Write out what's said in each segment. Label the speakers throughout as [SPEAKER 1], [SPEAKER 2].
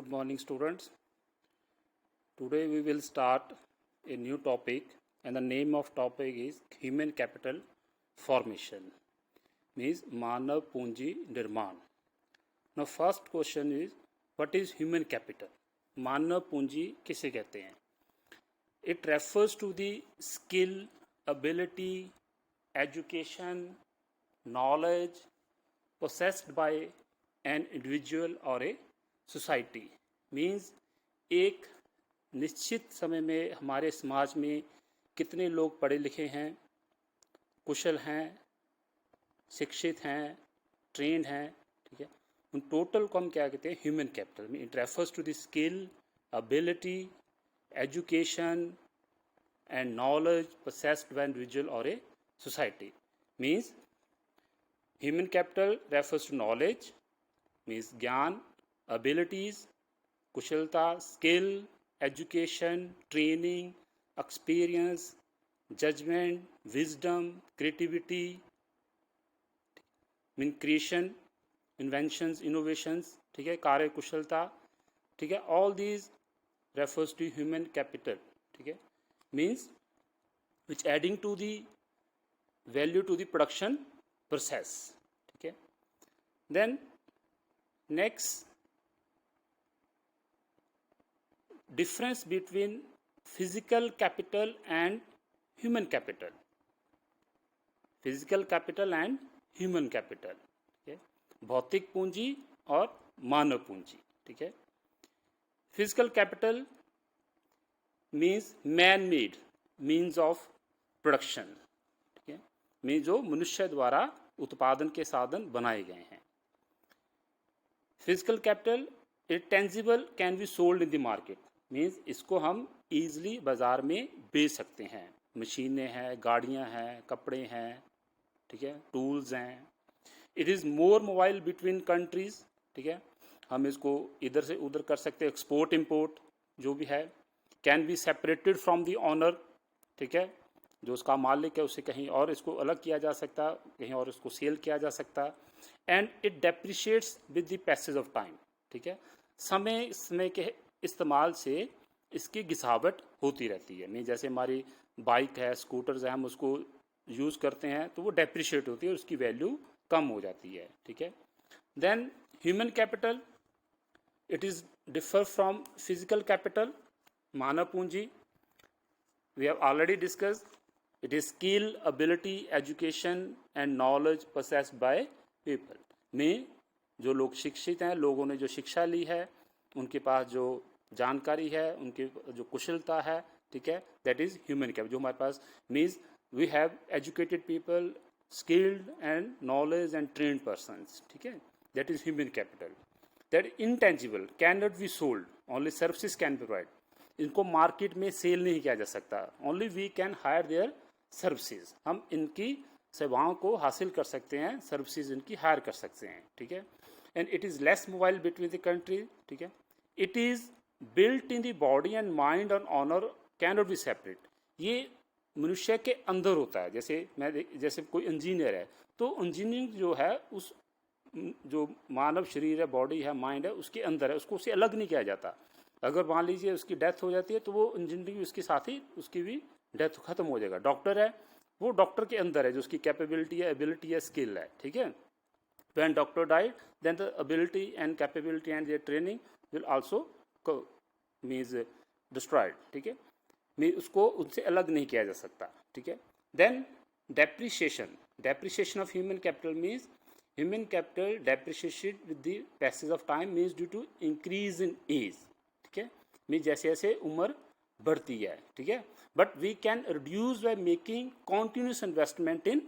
[SPEAKER 1] good morning students. Today we will start a new topic and the name of topic is human capital formation, means मानव पूंजी निर्माण. Now first question is what is human capital? मानव पूंजी किसे कहते हैं? It refers to the skill, ability, education, knowledge possessed by an individual or a society. Means एक निश्चित समय में हमारे समाज में कितने लोग पढ़े लिखे हैं, कुशल हैं, शिक्षित हैं, ट्रेंड हैं, ठीक है, उन टोटल को हम क्या कहते हैं? Human capital. It refers to the skill, ability, education and knowledge possessed by individual or a society. Means human capital refers to knowledge, means ज्ञान, abilities, कुशलता, skill, education, training, experience, judgment, wisdom, creativity, mean creation, inventions, innovations, ठीक है, कार्य कुशलता, ठीक है, all these refers to human capital, ठीक है, means which adding to the value to the production process, ठीक है. Then next, difference between physical capital and human capital. Physical capital and human capital, ठीक है, भौतिक पूंजी और मानव पूंजी, ठीक है. Physical capital means man made means of production, ठीक है, means जो मनुष्य द्वारा उत्पादन के साधन बनाए गए हैं. Physical capital is tangible, can be sold in the market. Means इसको हम ईज़िली बाज़ार में बेच सकते हैं. मशीनें हैं, गाड़ियां हैं, कपड़े हैं, ठीक है, टूल्स हैं. It is more mobile between countries, ठीक है, हम इसको इधर से उधर कर सकते हैं. एक्सपोर्ट इम्पोर्ट जो भी है. Can be separated from the owner, ठीक है, जो उसका मालिक है उसे कहीं और इसको अलग किया जा सकता, कहीं और इसको सेल किया जा सकता. And it depreciates with the passage of time, ठीक है, समय के इस्तेमाल से इसकी घिसावट होती रहती है. नहीं, जैसे हमारी बाइक है, स्कूटर्स है, हम उसको यूज़ करते हैं तो वो डेप्रिशिएट होती है, उसकी वैल्यू कम हो जाती है, ठीक है. Then human capital, it is differ from physical capital. मानव पूंजी we have already discussed. It is skill, ability, education and knowledge possessed by people. में जो लोग शिक्षित हैं, लोगों ने जो शिक्षा ली है, उनके पास जो जानकारी है, उनकी जो कुशलता है, ठीक है, दैट इज़ ह्यूमन कैपिटल. जो हमारे पास means we have educated people, skilled and knowledge and trained persons, ठीक है, that is human capital. That intangible, can not be sold, only services can be provide. इनको मार्केट में sell नहीं किया जा सकता. Only we can hire their services. हम इनकी सेवाओं को हासिल कर सकते हैं, सर्विसेज इनकी हायर कर सकते हैं, ठीक है. And it is less mobile between the country, ठीक है. It is built in the body and mind and owner, can not be separate. ये मनुष्य के अंदर होता है. जैसे कोई इंजीनियर है तो इंजीनियरिंग जो है उस जो मानव शरीर है, बॉडी है, माइंड है, उसके अंदर है, उसको उससे अलग नहीं किया जाता. अगर मान लीजिए उसकी डेथ हो जाती है तो वो इंजीनियरिंग उसके साथ ही उसकी भी डेथ खत्म हो जाएगा. डॉक्टर है, वो डॉक्टर के अंदर है, जो उसकी कैपेबिलिटी है, एबिलिटी है, स्किल है, ठीक है. When doctor died, then the ability and capability and their training will also means destroyed, ठीक है. मीन उसको उनसे अलग नहीं किया जा सकता, ठीक है. Then depreciation of human capital means human capital depreciated with the passage of time means due to increase in age, ठीक है, मीन जैसे जैसे उम्र बढ़ती है, ठीक है. But we can reduce by making continuous investment in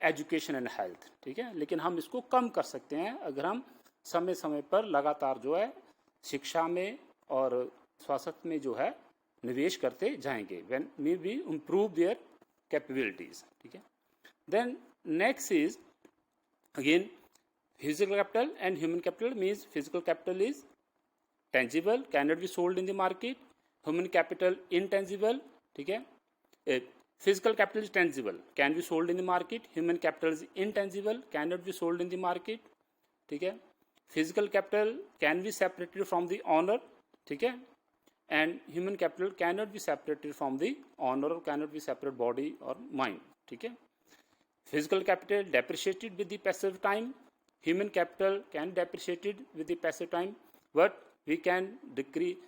[SPEAKER 1] education and health, ठीक है. लेकिन हम इसको कम कर सकते हैं अगर हम समय समय पर लगातार जो है शिक्षा में और स्वास्थ्य में जो है निवेश करते जाएंगे. When maybe improve their capabilities, ठीक है. Then next is again physical capital and human capital. Means physical capital is tangible, can not be sold in the market. Human capital intangible, ठीक है. Physical capital is tangible, can be sold in the market. Human capital is intangible, cannot be sold in the market, ठीक है. Physical capital can be separated from the owner, ठीक है, and human capital can not be separated from the owner और can not be separate body और mind, ठीक है. Physical capital depreciated with the passage of time. Human capital can depreciated with the passage of time, but we can decrease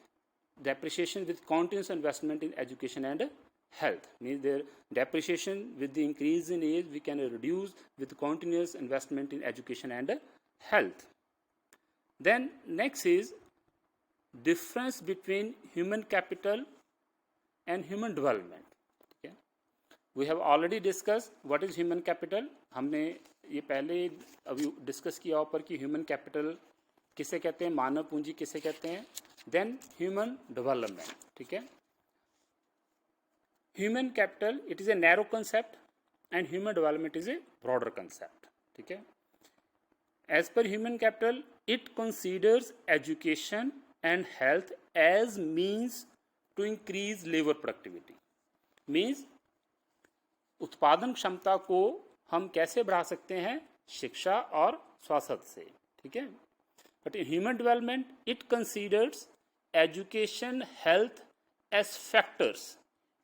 [SPEAKER 1] depreciation with continuous investment in education and health. Means their depreciation with the increase in age we can reduce with continuous investment in education and health. Then next is difference between human capital and human development. We have already discussed what is human capital. हमने ये पहले अभी discuss किया ऊपर कि human capital किसे कहते हैं, मानव पूंजी किसे कहते हैं. देन ह्यूमन डेवलपमेंट, ठीक है. Human capital it is a narrow concept and human development is a broader concept, ठीक है. As per human capital it considers education and health as means to increase labour productivity. Means उत्पादन क्षमता को हम कैसे बढ़ा सकते हैं, शिक्षा और स्वास्थ्य से, ठीक है. But in human development it considers education health as factors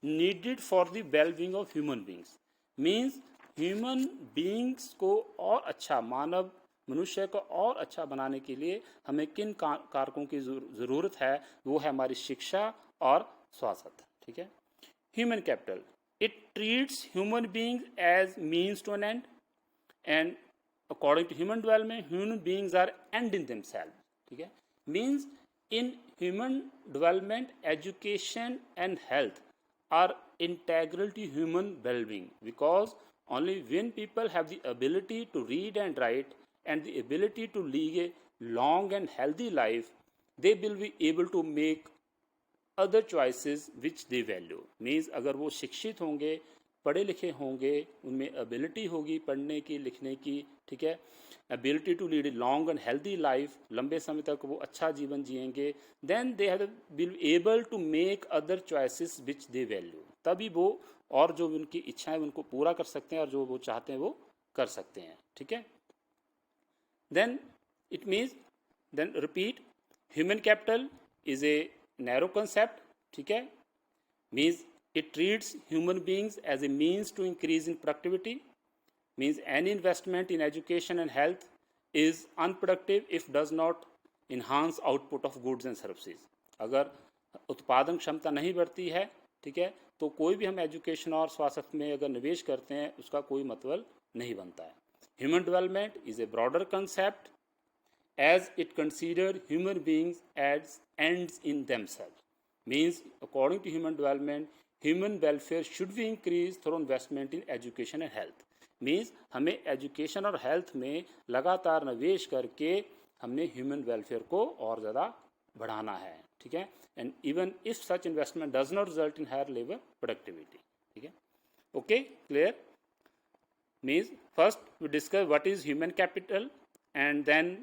[SPEAKER 1] needed for the wellbeing of human beings. Means human beings को और अच्छा, मानव मनुष्य को और अच्छा बनाने के लिए हमें किन कारकों की ज़रूरत है, वो है हमारी शिक्षा और स्वास्थ्य, ठीक है. Human capital it treats human beings as means to an end, and according to human development human beings are end in themselves, ठीक है. Means in human development education and health are integral to human well-being, because only when people have the ability to read and write and the ability to lead a long and healthy life, they will be able to make other choices which they value. Means अगर वो शिक्षित होंगे, पढ़े लिखे होंगे, उनमें ability होगी पढ़ने की, लिखने की, ठीक है, ability to lead a long and healthy life, लंबे समय तक वो अच्छा जीवन जिएंगे, then they have will able to make other choices which they value. तभी वो और जो उनकी इच्छाएं उनको पूरा कर सकते हैं और जो वो चाहते हैं वो कर सकते हैं, ठीक है. Then it means, then repeat, human capital is a narrow concept, ठीक है. Means it treats human beings as a means to increase in productivity. Means any investment in education and health is unproductive if does not enhance output of goods and services. अगर उत्पादन क्षमता नहीं बढ़ती है, ठीक है, तो कोई भी हम एजुकेशन और स्वास्थ्य में अगर निवेश करते हैं उसका कोई मतलब नहीं बनता है. Human development is a broader concept as it considered human beings as ends in themselves. Means according to human development human welfare should be increased through investment in education and health. Means हमें education और health में लगातार निवेश करके हमने human welfare को और ज़्यादा बढ़ाना है, ठीक है. and even if such investment does not result in higher labor productivity, ठीक है. okay, clear. Means first we discuss what is human capital and then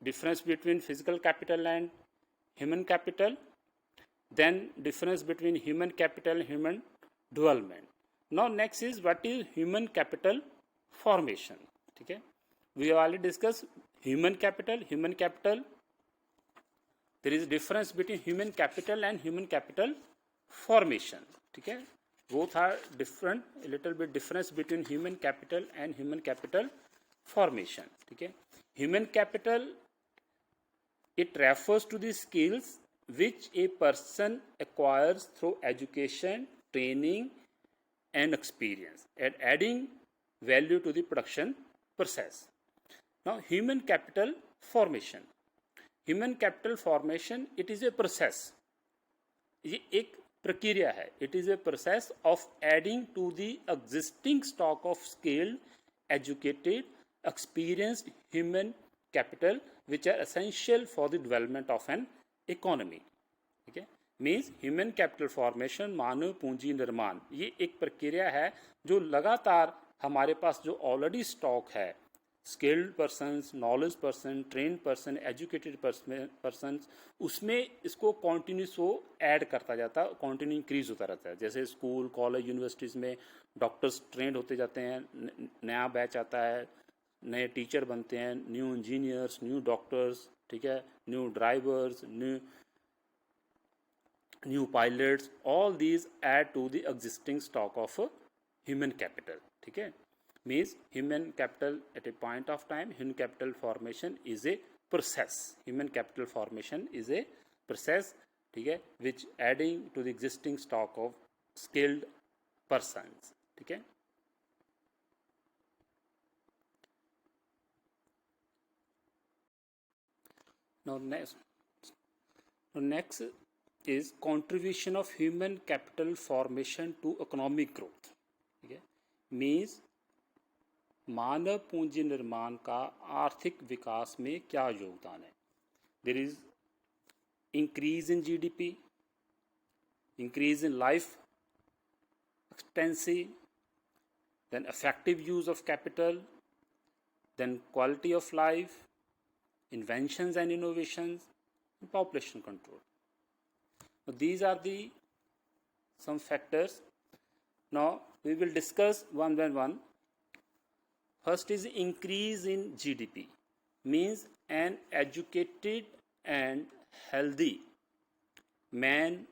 [SPEAKER 1] difference between physical capital and human capital, then difference between human capital and human development. Now next is what is human capital formation, ठीक है. We have already discussed human capital. Human capital, there is difference between human capital and human capital formation, ठीक है. Both are different, a little bit difference between human capital and human capital formation, ठीक है. Human capital, it refers to the skills which a person acquires through education, training and experience and adding value to the production process. Now human capital formation. Human capital formation, it is a process. ये एक प्रक्रिया है. It is a process of adding to the existing stock of skilled, educated, experienced human capital which are essential for the development of an economy, ठीक है. Means human capital formation, मानव पूंजी निर्माण, ये एक प्रक्रिया है जो लगातार हमारे पास जो ऑलरेडी स्टॉक है, skilled persons, knowledge person, train person, educated persons, उसमें इसको कॉन्टीन्यूस वो ऐड करता जाता है, कॉन्टीन्यू इंक्रीज होता रहता है. जैसे स्कूल, कॉलेज, यूनिवर्सिटीज़ में डॉक्टर्स ट्रेंड होते जाते हैं, नया बैच आता है, नए टीचर बनते हैं, न्यू इंजीनियर्स, न्यू डॉक्टर्स, ठीक है, new drivers, new pilots, all these add to the existing stock of human capital. ठीक है, means human capital at a point of time, human capital formation is a process. Human capital formation is a process, ठीक है, which adding to the existing stock of skilled persons. ठीक है, now next is contribution of human capital formation to economic growth. ठीक है, means मानव पूंजी निर्माण का आर्थिक विकास में क्या योगदान है. There is increase in GDP, increase in life एक्सपेंसी, then effective use of capital, then quality of life, inventions and innovations, and population control. So these are the some factors. Now we will discuss one by one. First is increase in GDP, means an educated and healthy man,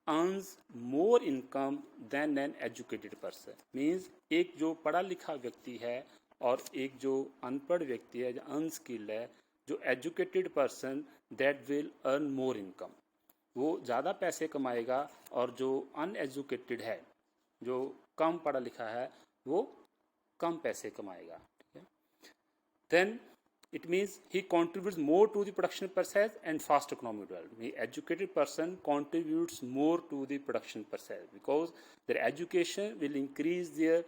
[SPEAKER 1] earns more income than an educated person. Means एक जो पढ़ा लिखा व्यक्ति है और एक जो अनपढ़ व्यक्ति है, जो अनस्किल्ड है, जो educated person, that will earn more income. वो ज़्यादा पैसे कमाएगा और जो अनएजुकेटेड है, जो कम पढ़ा लिखा है, वो कम पैसे कमाएगा. ठीक है, then it means he contributes more to the production process and fast economic development. The educated person contributes more to the production process because their education will increase their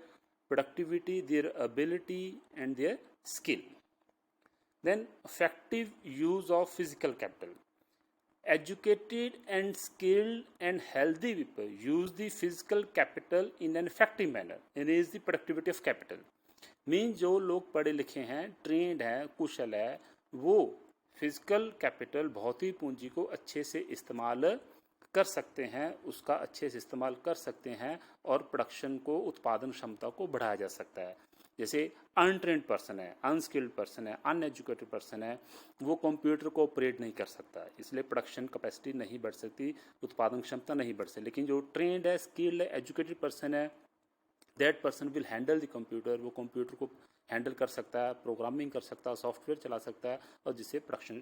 [SPEAKER 1] productivity, their ability and their skill. Then effective use of physical capital. Educated and skilled and healthy people use the physical capital in an effective manner and raise the productivity of capital. Mean जो लोग पढ़े लिखे हैं, trend हैं, कुशल है, वो physical capital भौतिक पूंजी को अच्छे से इस्तेमाल कर सकते हैं, उसका अच्छे से इस्तेमाल कर सकते हैं और प्रोडक्शन को, उत्पादन क्षमता को बढ़ाया जा सकता है. जैसे अनट्रेंड पर्सन है, अनस्किल्ड पर्सन है, अनएजुकेटेड पर्सन है, वो कंप्यूटर को ऑपरेट नहीं कर सकता, इसलिए प्रोडक्शन कैपेसिटी नहीं बढ़ सकती, उत्पादन क्षमता नहीं बढ़ सकती. लेकिन जो ट्रेंड है, स्किल्ड है, एजुकेटेड पर्सन है, that person will handle the computer. वो कंप्यूटर को हैंडल कर सकता है, प्रोग्रामिंग कर सकता है, सॉफ्टवेयर चला सकता है और जिससे प्रोडक्शन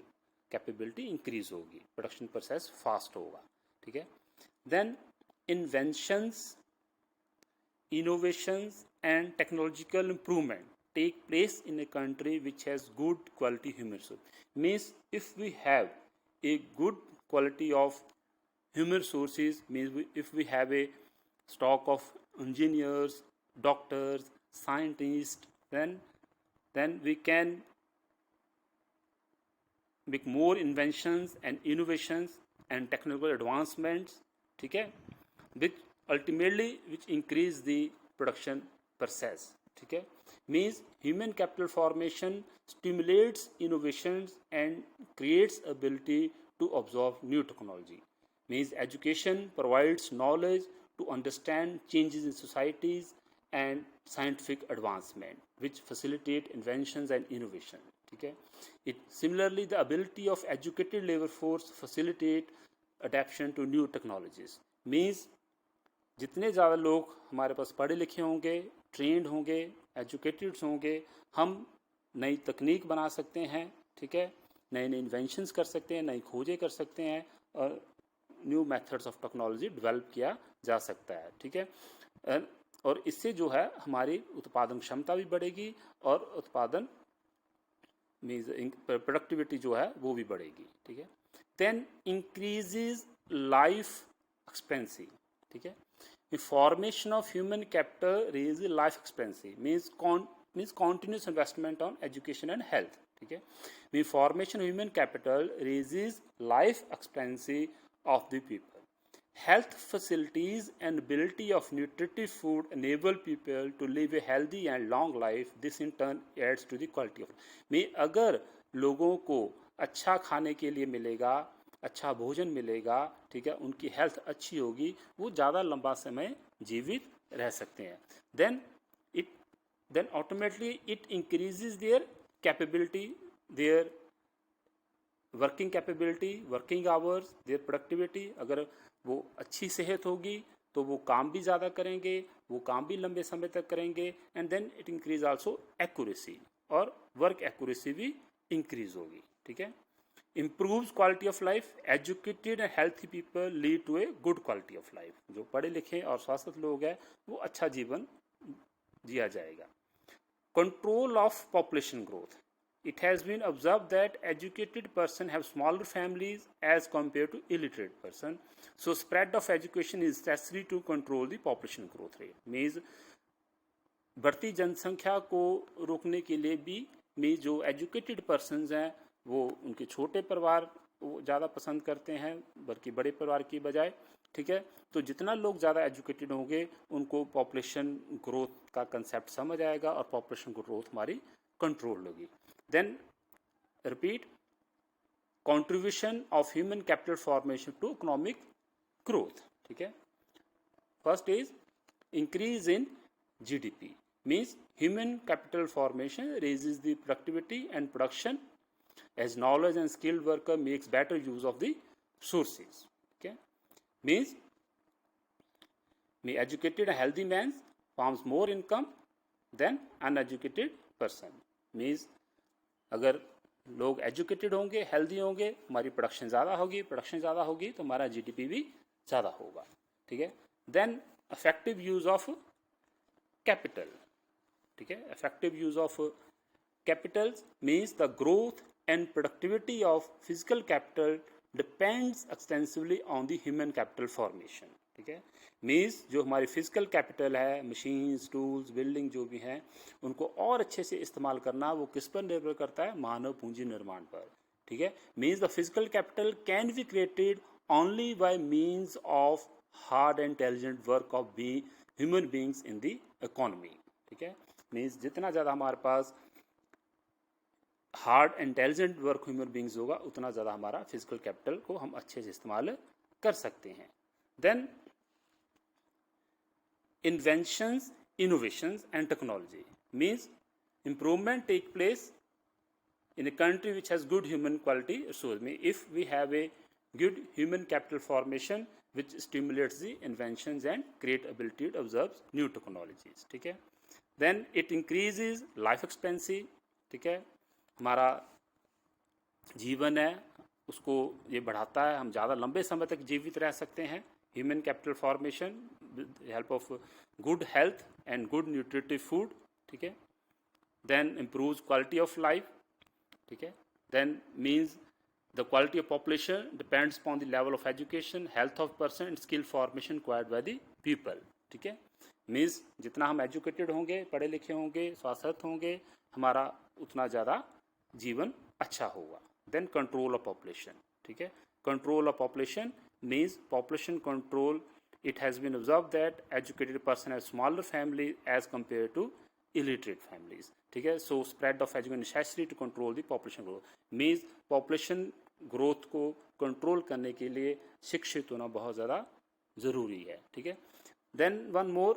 [SPEAKER 1] कैपेबिलिटी इंक्रीज होगी, प्रोडक्शन प्रोसेस फास्ट होगा. ठीक है, then inventions, innovations and technological improvement take place in a country which has good quality human resource. Means if we have a good quality of human resources, means if we have a stock of engineers, doctors, scientists, then we can make more inventions and innovations and technical advancements. ठीक है, which ultimately which increase the production process. ठीक है, means human capital formation stimulates innovations and creates ability to absorb new technology. Means education provides knowledge to understand changes in societies and scientific advancement which facilitate inventions and innovation. ठीक है, it similarly the ability of educated labor force facilitate adaptation to new technologies. Means जितने ज़्यादा लोग हमारे पास पढ़े लिखे होंगे, trend होंगे, एजुकेटेड होंगे, हम नई तकनीक बना सकते हैं. ठीक है, नए नए इन्वेंशंस कर सकते हैं, नई खोजें कर सकते हैं और new methods of technology develop किया जा सकता है. ठीक है, और इससे जो है हमारी उत्पादन क्षमता भी बढ़ेगी और उत्पादन प्रोडक्टिविटी जो है वो भी बढ़ेगी. ठीक है, देन इंक्रीजेज लाइफ एक्सपेंसी. ठीक है, the formation of human capital raises life expectancy, means continuous investment on education and health. ठीक है, the formation of human capital raises life expectancy of the people. Health facilities and ability of nutritive food enable people to live a healthy and long life. This in turn adds to the quality of life. अगर लोगों को अच्छा खाने के लिए मिलेगा, अच्छा भोजन मिलेगा, ठीक है, उनकी हेल्थ अच्छी होगी, वो ज़्यादा लंबा समय जीवित रह सकते हैं. Then then automatically it increases their capability, their working capability, working hours, their productivity. अगर वो अच्छी सेहत होगी तो वो काम भी ज़्यादा करेंगे, वो काम भी लंबे समय तक करेंगे. And then it increase also accuracy, और वर्क एक्यूरेसी भी इंक्रीज होगी. ठीक है. Improves quality of life. Educated and healthy people lead to a good quality of life. जो पढ़े लिखे और स्वस्थ लोग हैं वो अच्छा जीवन जिया जाएगा. Control of population growth. It has been observed that educated person have smaller families as compared to illiterate person. So spread of education is necessary to control the population growth rate. Means बढ़ती जनसंख्या को रोकने के लिए भी में जो educated persons हैं वो उनके छोटे परिवार वो ज़्यादा पसंद करते हैं बल्कि बड़े परिवार की बजाय. ठीक है. तो जितना लोग ज़्यादा एजुकेटेड होंगे उनको पॉपुलेशन ग्रोथ का कंसेप्ट समझ आएगा और पॉपुलेशन ग्रोथ हमारी कंट्रोल होगी. Then repeat, contribution of human capital formation to economic growth. ठीक है. First is increase in GDP. Means human capital formation raises the productivity and production as knowledge and skilled worker makes better use of the sources. Okay. Means educated and healthy man farms more income than uneducated person. Means अगर लोग educated होंगे, healthy होंगे, हमारी production ज़्यादा होगी, production ज़्यादा होगी तो हमारा जीडीपी भी ज़्यादा होगा. ठीक है. Then effective use of capital. ठीक है. Effective use of capital means the growth and productivity of physical capital depends extensively on the human capital formation. ठीक है. मीन्स जो हमारी फिजिकल कैपिटल है, मशीन्स, टूल्स, बिल्डिंग जो भी हैं उनको और अच्छे से इस्तेमाल करना वो किस पर निर्भर करता है? मानव पूंजी निर्माण पर. ठीक है. Means the physical capital can be created only by means of hard and intelligent work of human beings in the economy. ठीक है. मीन्स जितना ज़्यादा हमारे पास hard intelligent work human beings होगा उतना ज़्यादा हमारा फिजिकल कैपिटल को हम अच्छे से इस्तेमाल कर सकते हैं. Then inventions, innovations and technology. Means improvement take place in a country which has good human quality resource. If we have a good human capital formation which stimulates the inventions and create ability to observe new technologies. ठीक है. Then it increases life expectancy. ठीक है. हमारा जीवन है उसको ये बढ़ाता है, हम ज़्यादा लंबे समय तक जीवित रह सकते हैं. Human capital formation with the help of good health and good nutritive food. ठीक है. Then improves quality of life. ठीक है. Then means the quality of population depends upon the level of education, health of person and skill formation acquired by the people. ठीक है. Means जितना हम educated होंगे, पढ़े लिखे होंगे, स्वास्थ्य होंगे, हमारा उतना ज़्यादा जीवन अच्छा होगा. Then control of population. ठीक है. Control of population means population control. It has been observed that educated person has smaller family as compared to illiterate families. ठीक है. So spread of education necessary to control the population growth. Means population growth को control करने के लिए शिक्षित होना बहुत ज़्यादा ज़रूरी है. ठीक है. Then one more,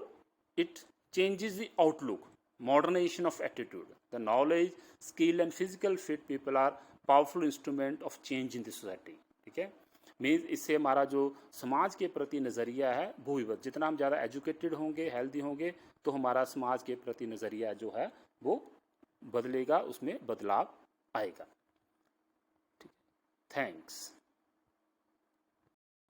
[SPEAKER 1] it changes the outlook, modernization of attitude. The knowledge, skill and physical fit people are powerful instrument of change in the society. ठीक है. मीन्स इससे हमारा जो समाज के प्रति नज़रिया है वो भी जितना हम ज़्यादा एजुकेटेड होंगे, हेल्दी होंगे तो हमारा समाज के प्रति नज़रिया जो है वो बदलेगा, उसमें बदलाव आएगा. ठीक. थैंक्स.